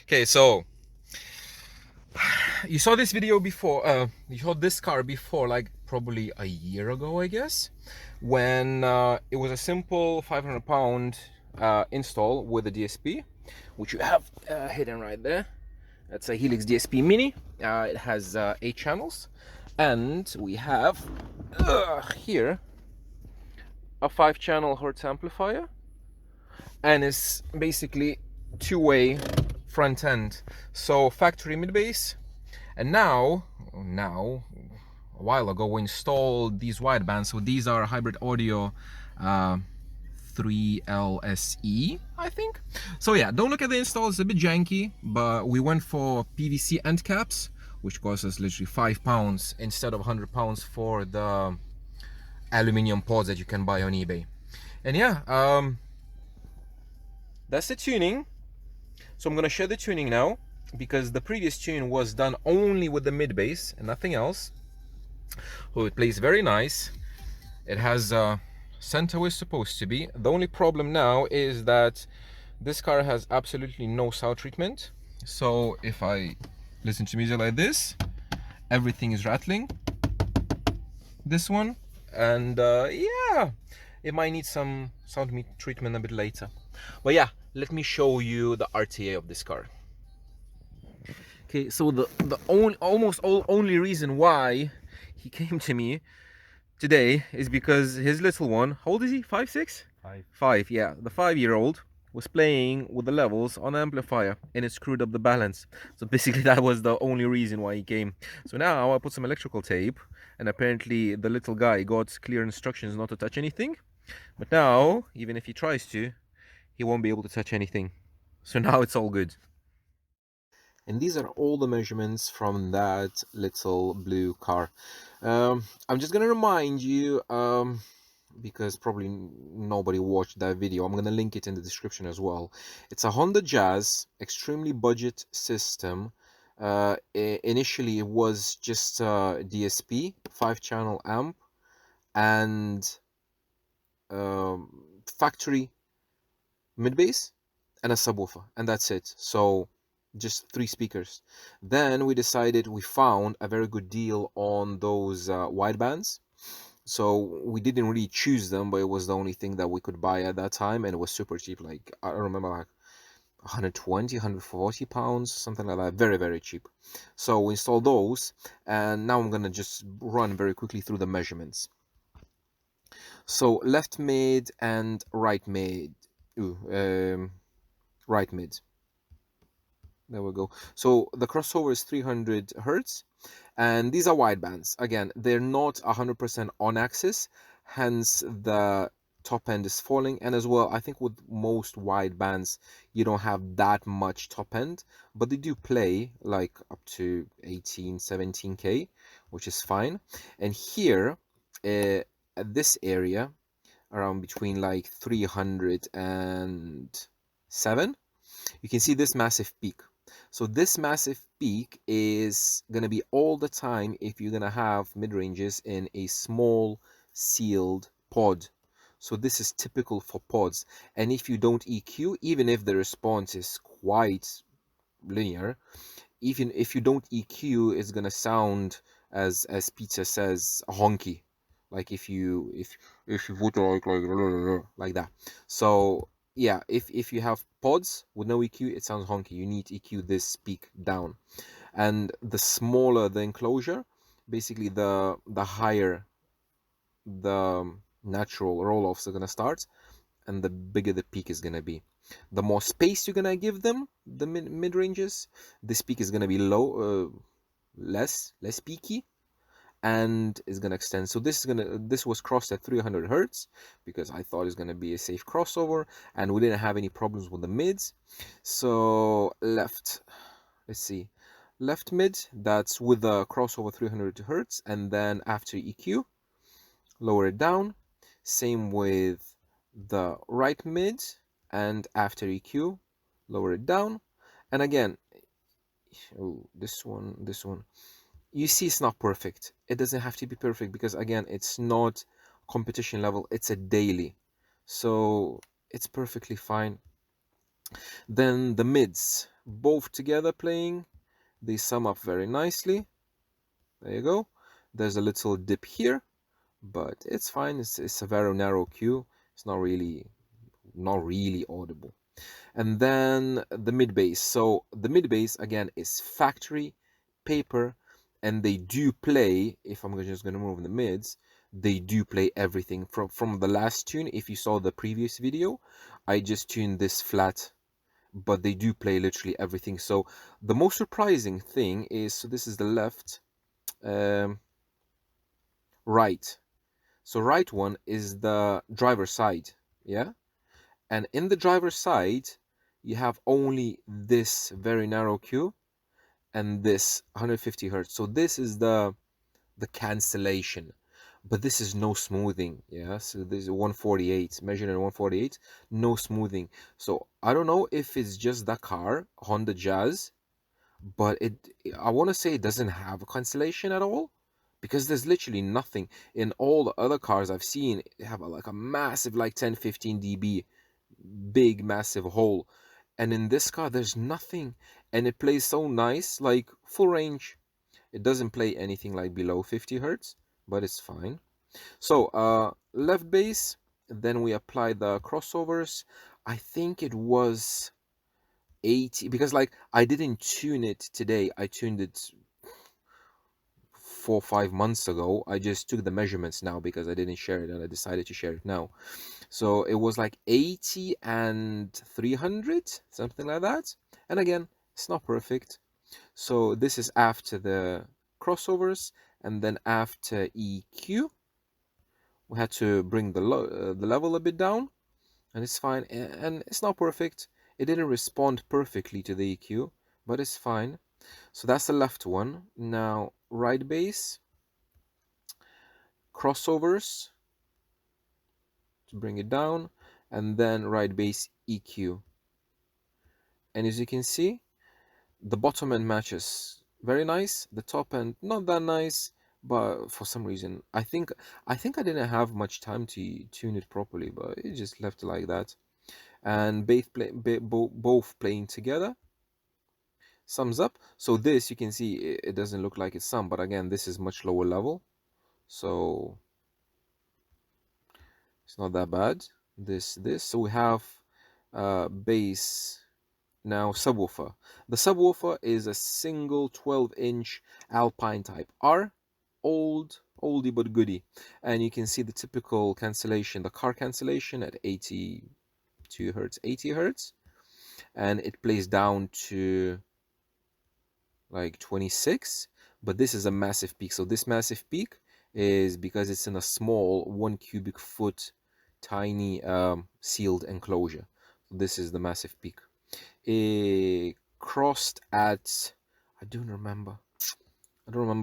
Okay, so you saw this video before, you saw this car before, like probably a year ago, I guess, when it was a simple 500 pound install with a DSP, which you have hidden right there. That's a Helix DSP Mini. It has 8 channels, and we have here a 5-channel Hertz amplifier, and it's basically two-way front end, so factory mid bass. And now a while ago we installed these widebands. So these are hybrid audio 3LSE, I think. So yeah, don't look at the install, it's a bit janky, but we went for PVC end caps, which cost us literally £5 instead of £100 for the aluminium pods that you can buy on eBay. And yeah, that's the tuning. So I'm gonna share the tuning now, because the previous tune was done only with the mid bass and nothing else. So it plays very nice. It has center where it's supposed to be. The only problem now is that this car has absolutely no sound treatment. So if I listen to music like this, everything is rattling. This one, and yeah, it might need some sound treatment a bit later. But yeah, let me show you the RTA of this car. Okay, so the only reason why he came to me today is because his little one, how old is he? 5, 6? 5. 5, yeah. The 5-year-old was playing with the levels on the amplifier and it screwed up the balance. So basically that was the only reason why he came. So now I put some electrical tape, and apparently the little guy got clear instructions not to touch anything. But now, even if he tries to, he won't be able to touch anything. So now it's all good. And these are all the measurements from that little blue car. I'm just gonna remind you, because probably nobody watched that video, I'm gonna link it in the description as well. It's a Honda Jazz, extremely budget system. Initially it was just a DSP, 5-channel amp, and factory mid bass and a subwoofer, and that's it. So just 3 speakers. Then we decided, we found a very good deal on those widebands. So we didn't really choose them, but it was the only thing that we could buy at that time, and it was super cheap. Like, I remember, like 120, 140 pounds, something like that. Very, very cheap. So we installed those, and now I'm gonna just run very quickly through the measurements. So left mid and right mid. Right mid. There we go. So the crossover is 300 hertz, and these are widebands. Again, they're not 100% on axis, hence the top end is falling. And as well, I think with most widebands you don't have that much top end, but they do play like up to 18, 17k, which is fine. And here at this area, around between like 300 and 7, you can see this massive peak. So this massive peak is going to be all the time if you're going to have mid-ranges in a small sealed pod. So this is typical for pods. And if you don't EQ, even if the response is quite linear, even if you don't EQ, it's going to sound, as Peter says, honky. Like if you would like that. So yeah, if you have pods with no EQ, it sounds honky. You need to EQ this peak down, and the smaller the enclosure, basically the higher the natural roll-offs are gonna start, and the bigger the peak is gonna be. The more space you're gonna give them, the mid ranges, this peak is gonna be low, less peaky, and is gonna extend. So this was crossed at 300 hertz because I thought it's gonna be a safe crossover, and we didn't have any problems with the mids. So left, let's see, left mid, that's with the crossover 300 hertz, and then after EQ, lower it down. Same with the right mid, and after EQ, lower it down. And again, oh, this one, you see it's not perfect. It doesn't have to be perfect because again, it's not competition level, it's a daily. So it's perfectly fine. Then the mids, both together playing, they sum up very nicely. There you go. There's a little dip here, but it's fine. It's a very narrow cue. It's not really audible. And then the mid bass. So the mid bass again is factory paper, and they do play. If I'm just gonna move the mids, they do play everything from the last tune. If you saw the previous video, I just tuned this flat, but they do play literally everything. So the most surprising thing is, so this is the left, right. So right one is the driver side, yeah? And in the driver's side, you have only this very narrow cue and this 150 hertz. So this is the cancellation, but this is no smoothing. Yeah, so this is 148, measured at 148, no smoothing. So I don't know if it's just the car, Honda Jazz, but I want to say it doesn't have a cancellation at all, because there's literally nothing. In all the other cars I've seen, they have like a massive, like 10-15 dB, big massive hole, and in this car there's nothing, and it plays so nice, like full range. It doesn't play anything like below 50 hertz, but it's fine. So left bass, then we apply the crossovers. I think it was 80, because like I didn't tune it today, I tuned it 4 or 5 months ago. I just took the measurements now because I didn't share it, and I decided to share it now. So it was like 80 and 300, something like that. And again, it's not perfect. So this is after the crossovers, and then after EQ, we had to bring the level a bit down, and it's fine. And it's not perfect. It didn't respond perfectly to the EQ, but it's fine. So that's the left one. Now right bass, crossovers to bring it down, and then right bass EQ. And as you can see, the bottom end matches very nice, the top end not that nice, but for some reason I think I didn't have much time to tune it properly, but it just left it like that. And both playing together sums up. So this, you can see it doesn't look like it's sum, but again, this is much lower level, so it's not that bad. This so we have bass. Now subwoofer. The subwoofer is a single 12-inch Alpine Type R, oldie but goodie, and you can see the typical cancellation, the car cancellation at 82 hertz, 80 hertz, and it plays down to like 26. But this is a massive peak. So this massive peak is because it's in a small 1 cubic foot, tiny sealed enclosure. This is the massive peak. It crossed at, I don't remember,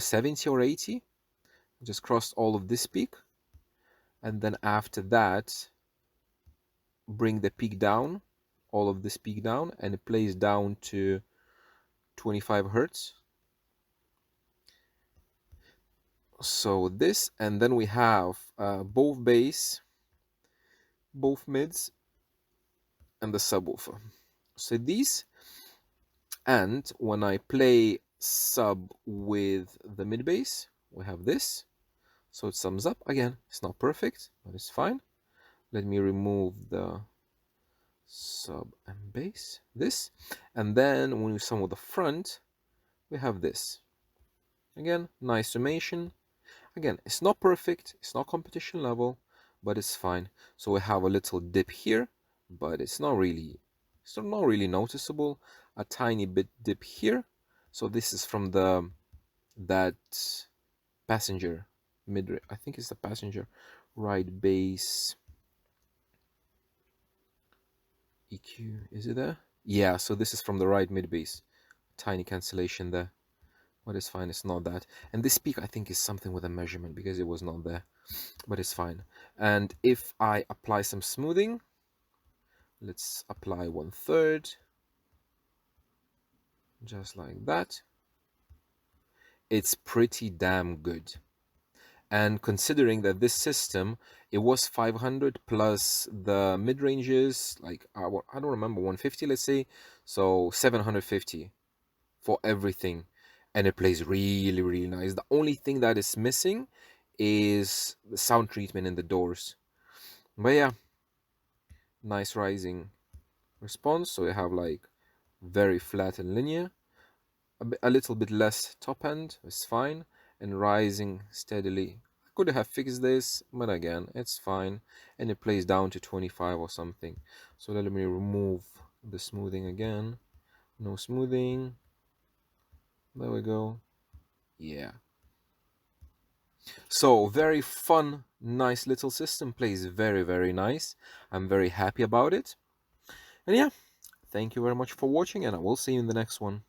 70 or 80. Just crossed all of this peak, and then after that bring the peak down, all of this peak down, and it plays down to 25 hertz. So this, and then we have both bass, both mids, and the subwoofer. So these, and when I play sub with the mid bass, we have this. So it sums up. Again, it's not perfect, but it's fine. Let me remove the sub and bass, this. And then when we sum with the front, we have this. Again, nice summation. Again, it's not perfect, it's not competition level, but it's fine. So we have a little dip here, but it's not really noticeable. A tiny bit dip here. So this is from that passenger mid, I think it's the passenger right bass EQ. Is it there? Yeah, so this is from the right mid bass. Tiny cancellation there. What is fine is not that. And this peak, I think, is something with a measurement because it was not there, but it's fine. And if I apply some smoothing, let's apply 1/3, just like that. It's pretty damn good. And considering that this system, it was 500 plus the mid-ranges, like I don't remember, 150, let's say, so 750 for everything, and it plays really, really nice. The only thing that is missing is the sound treatment in the doors, but yeah, nice rising response. So you have like very flat and linear, a little bit less top end is fine, and rising steadily. I could have fixed this, but again, it's fine, and it plays down to 25 or something. So let me remove the smoothing again. No smoothing. There we go. Yeah. So very fun, nice little system, plays very, very nice. I'm very happy about it. And yeah, thank you very much for watching, and I will see you in the next one.